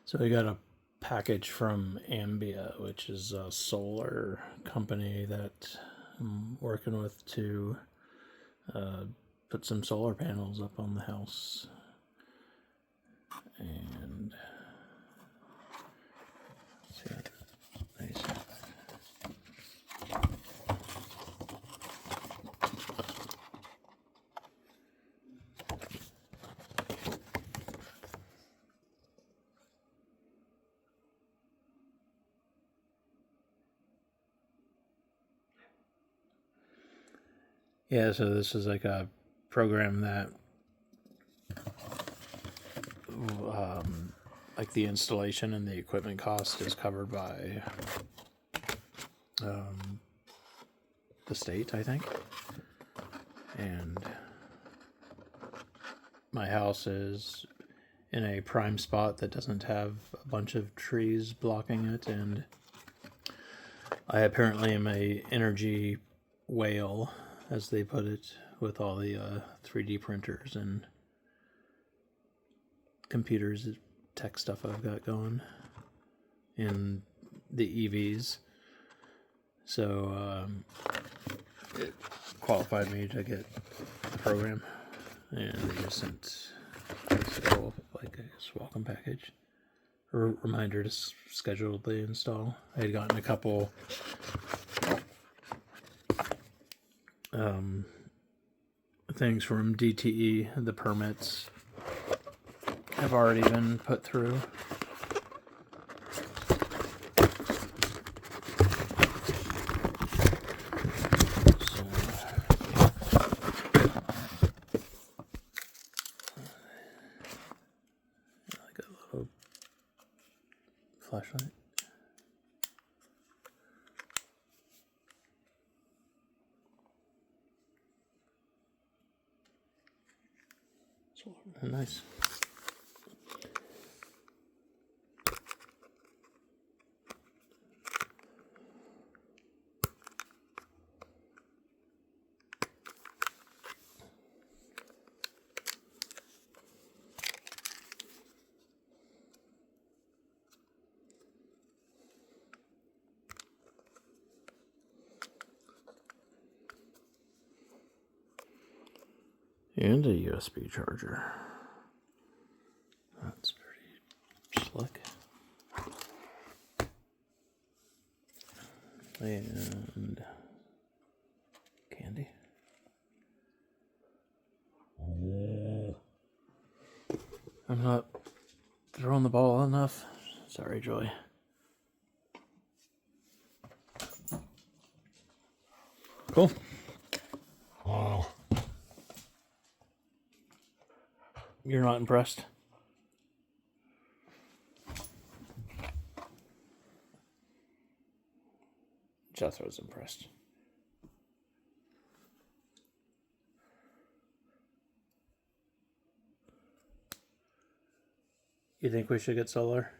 So we got a package from Ambia, which is a solar company that I'm working with to put some solar panels up on the house. And see that nice. Yeah, so this is like a program that like the installation and the equipment cost is covered by the state, I think. And my house is in a prime spot that doesn't have a bunch of trees blocking it, and I apparently am a energy whale, as they put it, with all the 3D printers and computers, tech stuff I've got going in the EVs. So it qualified me to get the program, and they just sent this little, like, I guess, welcome package. A reminder to schedule the install. I had gotten a couple things from DTE. The permits have already been put through. So, like a little flashlight. Nice. And a USB charger. That's pretty slick. And candy. I'm not throwing the ball enough. Sorry, Joy. Cool. Wow. You're not impressed? Jethro's impressed. You think we should get solar?